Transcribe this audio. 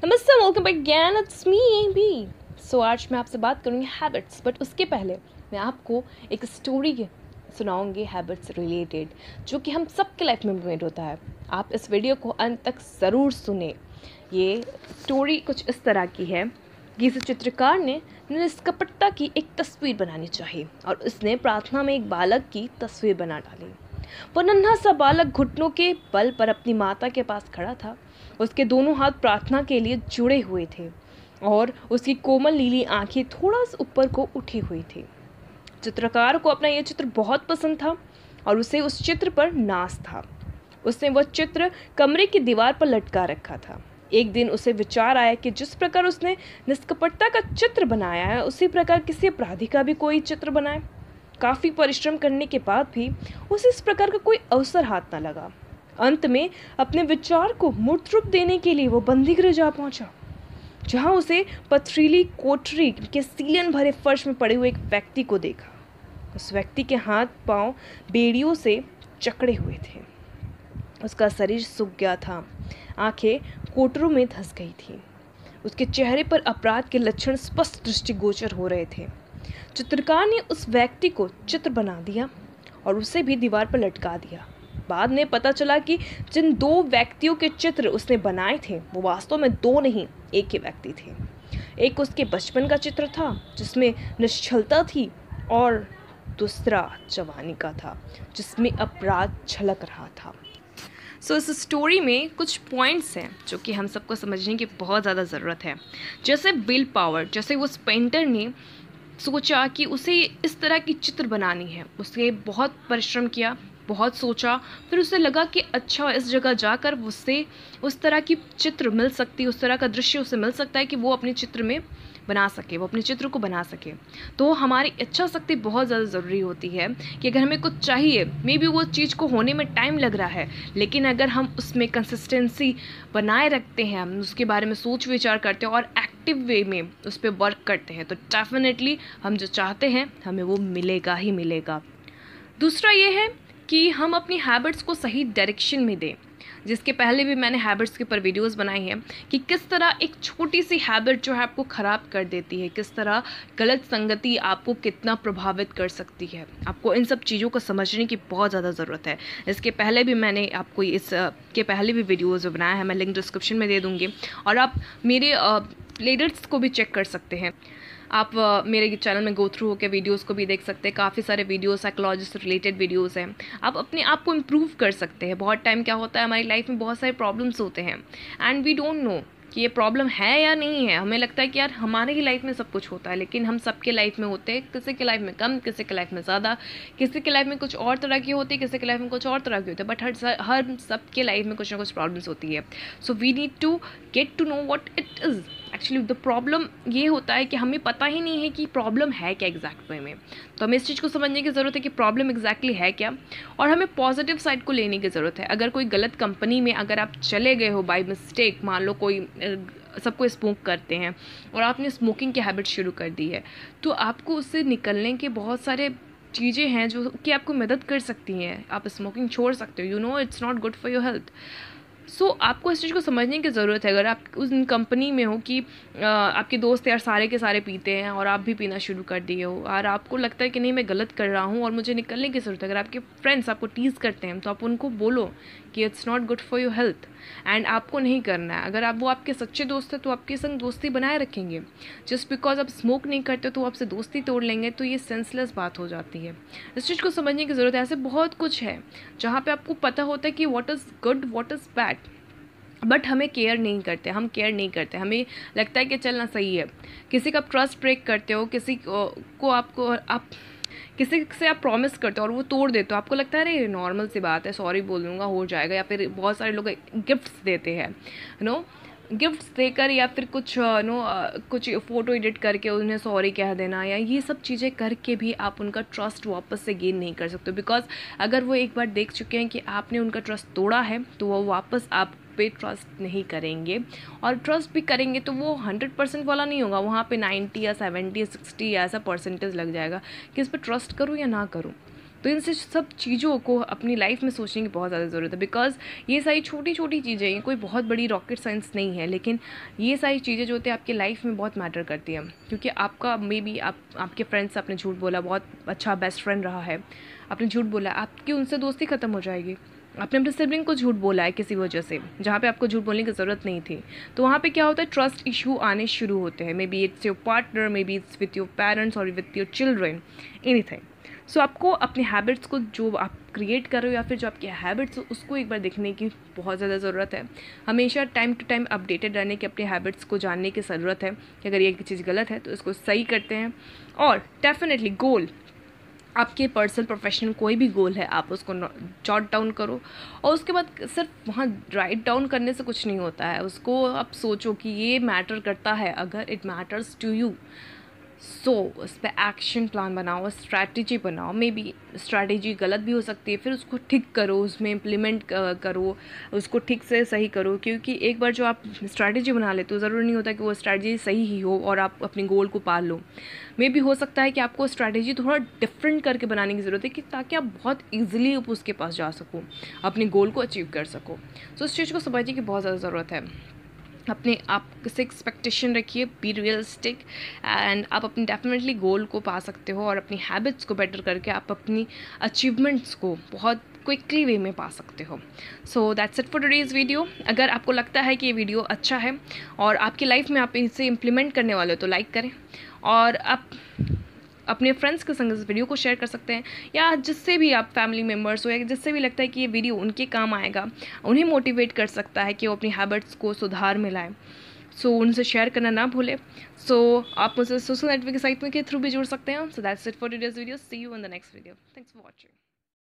नमस्ते, welcome back again, it's me B. So आज मैं आपसे बात करूँगी हैबिट्स, बट उसके पहले मैं आपको एक स्टोरी सुनाऊंगी हैबिट्स रिलेटेड, जो कि हम सबके लाइफ में इम्प्लीमेंट होता है। आप इस वीडियो को अंत तक ज़रूर सुने। ये स्टोरी कुछ इस तरह की है कि इस चित्रकार ने निष्कपटता की एक तस्वीर बनानी चाहिए और उसने प्रार्थना में एक बालक की तस्वीर बना डाली। वो नन्हा सा बालक घुटनों के बल पर अपनी माता के पास खड़ा था। उसके दोनों हाथ प्रार्थना के लिए जुड़े हुए थे और उसकी कोमल नीली आंखें थोड़ा सा ऊपर को उठी हुई थी। चित्रकार को अपना यह चित्र बहुत पसंद था और उसे उस चित्र पर नाज था। उसने वह चित्र कमरे की दीवार पर लटका रखा था। एक दिन उसे विचार आया कि जिस प्रकार उसने निष्कपटता का चित्र बनाया है, उसी प्रकार किसी अपराधी का भी कोई चित्र बनाए। काफ़ी परिश्रम करने के बाद भी उसे इस प्रकार का कोई अवसर हाथ न लगा। अंत में अपने विचार को मूर्त रूप देने के लिए वो बंदीगृह जा पहुंचा, जहां उसे पथरीली कोठरी के सीलन भरे फर्श में पड़े हुए एक व्यक्ति को देखा। उस व्यक्ति के हाथ पांव बेड़ियों से जकड़े हुए थे। उसका शरीर सूख गया था, आंखें कोटरों में धंस गई थी। उसके चेहरे पर अपराध के लक्षण स्पष्ट दृष्टिगोचर हो रहे थे। चित्रकार ने उस व्यक्ति को चित्र बना दिया और उसे भी दीवार पर लटका दिया। बाद में पता चला कि जिन दो व्यक्तियों के चित्र उसने बनाए थे, वो वास्तव में दो नहीं, एक ही व्यक्ति थे। एक उसके बचपन का चित्र था जिसमें निश्चलता थी, और दूसरा जवानी का था जिसमें अपराध झलक रहा था। सो इस स्टोरी में कुछ पॉइंट्स हैं जो कि हम सबको समझने की बहुत ज़्यादा ज़रूरत है। जैसे विल पावर, जैसे उस पेंटर ने सोचा कि उसे इस तरह की चित्र बनानी है, उसने बहुत परिश्रम किया, बहुत सोचा, फिर उसे लगा कि अच्छा इस जगह जाकर उससे उस तरह की चित्र मिल सकती है, उस तरह का दृश्य उसे मिल सकता है कि वो अपने चित्र में बना सके, वो अपने चित्र को बना सके। तो हमारी इच्छा शक्ति बहुत ज़्यादा ज़रूरी होती है कि अगर हमें कुछ चाहिए, मे बी वो चीज़ को होने में टाइम लग रहा है, लेकिन अगर हम उसमें कंसिस्टेंसी बनाए रखते हैं, हम उसके बारे में सोच विचार करते हैं और एक्टिव वे में उस पर वर्क करते हैं, तो डेफिनेटली हम जो चाहते हैं हमें वो मिलेगा ही मिलेगा। दूसरा ये है कि हम अपनी हैबिट्स को सही डायरेक्शन में दें, जिसके पहले भी मैंने हैबिट्स के ऊपर वीडियोस बनाई हैं कि किस तरह एक छोटी सी हैबिट जो है आपको ख़राब कर देती है, किस तरह गलत संगति आपको कितना प्रभावित कर सकती है। आपको इन सब चीज़ों को समझने की बहुत ज़्यादा ज़रूरत है। इसके पहले भी मैंने आपको के पहले भी वीडियोज़ बनाया है, मैं लिंक डिस्क्रिप्शन में दे दूँगी, और आप मेरे प्लेलिस्ट को भी चेक कर सकते हैं। आप मेरे चैनल में गो थ्रू होकर वीडियोस को भी देख सकते हैं। काफ़ी सारे वीडियोस साइकोलॉजी से रिलेटेड वीडियोस हैं। आप अपने आप को इम्प्रूव कर सकते हैं। बहुत टाइम क्या होता है, हमारी लाइफ में बहुत सारे प्रॉब्लम्स होते हैं एंड वी डोंट नो कि ये प्रॉब्लम है या नहीं है। हमें लगता है कि यार हमारे ही लाइफ में सब कुछ होता है, लेकिन हम सबके लाइफ में होते हैं। किसी के लाइफ में कम, किसी के लाइफ में ज़्यादा, किसी के लाइफ में कुछ और तरह की होती है, किसी के लाइफ में कुछ और तरह की होती है, बट हर सबके लाइफ में कुछ ना कुछ प्रॉब्लम्स होती है। So we need to get to know what it is actually. The problem ये होता है कि हमें पता ही नहीं है कि प्रॉब्लम है क्या एग्जैक्ट वे में। तो हमें इस चीज़ को समझने की ज़रूरत है कि प्रॉब्लम एग्जैक्टली है क्या, और हमें पॉजिटिव साइड को लेने की ज़रूरत है। अगर कोई गलत कंपनी में अगर आप चले गए हो बाय मिस्टेक, मान लो कोई सबको स्मोक करते हैं और आपने स्मोकिंग की हैबिट शुरू कर दी है, तो आपको उससे निकलने के बहुत सारे चीज़ें हैं जो कि आपको मदद कर सकती हैं। आप स्मोकिंग छोड़ सकते हो, you know it's not good for your health. So आपको इस चीज़ को समझने की ज़रूरत है। अगर आप उस कंपनी में हो कि आपके दोस्त यार सारे के सारे पीते हैं और आप भी पीना शुरू कर दिए हो, और आपको लगता है कि नहीं मैं गलत कर रहा हूँ और मुझे निकलने की ज़रूरत है। अगर आपके फ्रेंड्स आपको टीज़ करते हैं तो आप उनको बोलो कि it's not good for your health and आपको नहीं करना है। अगर वो आपके सच्चे दोस्त हैं तो आपके संग दोस्ती बनाए रखेंगे। जस्ट बिकॉज आप स्मोक नहीं करते तो आपसे दोस्ती तोड़ लेंगे, तो ये सेंसलेस बात हो जाती है। इस चीज़ को समझने की ज़रूरत है। ऐसे बहुत कुछ है जहाँ पर आपको पता होता है कि what is good, what is bad, but हमें केयर नहीं करते, हम केयर नहीं करते। हमें लगता है कि चलना सही है। किसी का ट्रस्ट ब्रेक करते हो, किसी को आप किसी से आप प्रॉमिस करते हो और वो तोड़ देते हो, आपको लगता है अरे नॉर्मल सी बात है, सॉरी बोल दूँगा हो जाएगा। या फिर बहुत सारे लोग गिफ्ट्स देते हैं, गिफ्ट्स देकर, या फिर कुछ कुछ फ़ोटो एडिट करके उन्हें सॉरी कह देना, या ये सब चीज़ें करके भी आप उनका ट्रस्ट वापस से गेन नहीं कर सकते। बिकॉज अगर वो एक बार देख चुके हैं कि आपने उनका ट्रस्ट तोड़ा है, तो वो वापस आप पे ट्रस्ट नहीं करेंगे, और ट्रस्ट भी करेंगे तो वो 100% वाला नहीं होगा। वहाँ पे 90 या 70 या 60 या ऐसा परसेंटेज लग जाएगा कि इस पर ट्रस्ट करूँ या ना करूँ। तो इन सब चीज़ों को अपनी लाइफ में सोचने की बहुत ज़्यादा ज़रूरत है, बिकॉज ये सारी छोटी छोटी चीज़ें, ये कोई बहुत बड़ी रॉकेट साइंस नहीं है, लेकिन ये सारी चीज़ें जो होती हैं आपकी लाइफ में बहुत मैटर करती हैं। क्योंकि आपका मे बी आपके फ्रेंड्स से आपने झूठ बोला, बहुत अच्छा बेस्ट फ्रेंड रहा है, आपने झूठ बोला, आपकी उनसे दोस्ती ख़त्म हो जाएगी। आपने अपने सिबलिंग को झूठ बोला है किसी वजह से, जहाँ पे आपको झूठ बोलने की ज़रूरत नहीं थी, तो वहाँ पे क्या होता है, ट्रस्ट इशू आने शुरू होते हैं। May be it's your partner, may be it's with your parents और विथ योर चिल्ड्रेन, एनीथिंग। सो आपको अपने हैबिट्स को, जो आप क्रिएट कर रहे हो या फिर जो आपकी हैबिट्स, उसको एक बार देखने की बहुत ज़्यादा ज़रूरत है। हमेशा टाइम टू टाइम अपडेटेड रहने की, अपने हैबिट्स को जानने की ज़रूरत है कि अगर ये चीज़ गलत है तो इसको सही करते हैं। और डेफिनेटली गोल, आपके पर्सनल प्रोफेशनल कोई भी गोल है, आप उसको जॉट डाउन करो, और उसके बाद सिर्फ वहाँ राइट डाउन करने से कुछ नहीं होता है। उसको आप सोचो कि ये मैटर करता है, अगर इट मैटर्स टू यू, सो उस पर एक्शन प्लान बनाओ, स्ट्रैटेजी बनाओ। मे बी स्ट्रैटेजी गलत भी हो सकती है, फिर उसको ठीक करो, उसमें इम्प्लीमेंट करो, उसको ठीक से सही करो। क्योंकि एक बार जो आप स्ट्रैटेजी बना लेते हो, ज़रूरी नहीं होता कि वो स्ट्रैटेजी सही ही हो और आप अपने गोल को पार लो। मे बी हो सकता है कि आपको स्ट्रैटेजी थोड़ा डिफरेंट करके बनाने की ज़रूरत है, कि ताकि आप बहुत ईजिली उसके पास जा सको, अपने गोल को अचीव कर सको। तो उस चीज़ को समझने की बहुत ज़्यादा ज़रूरत है। अपने आप से एक्सपेक्टेशन रखिए, बी रियलिस्टिक, एंड आप अपने डेफिनेटली गोल को पा सकते हो, और अपनी हैबिट्स को बेटर करके आप अपनी अचीवमेंट्स को बहुत क्विकली वे में पा सकते हो। सो that's it for today's video. अगर आपको लगता है कि ये वीडियो अच्छा है और आपकी लाइफ में आप इसे इम्प्लीमेंट करने वाले हो, तो लाइक करें, और आप अपने फ्रेंड्स के संग इस वीडियो को शेयर कर सकते हैं, या जिससे भी आप फैमिली मेम्बर्स हो, या जिससे भी लगता है कि ये वीडियो उनके काम आएगा, उन्हें मोटिवेट कर सकता है कि वो अपनी हैबिट्स को सुधार में लाएं। सो उनसे शेयर करना ना भूलें। सो आप मुझसे सोशल नेटवर्क के साइट में के थ्रू भी जुड़ सकते हैं। So that's it for today's video. See you in the next video. Thanks for watching.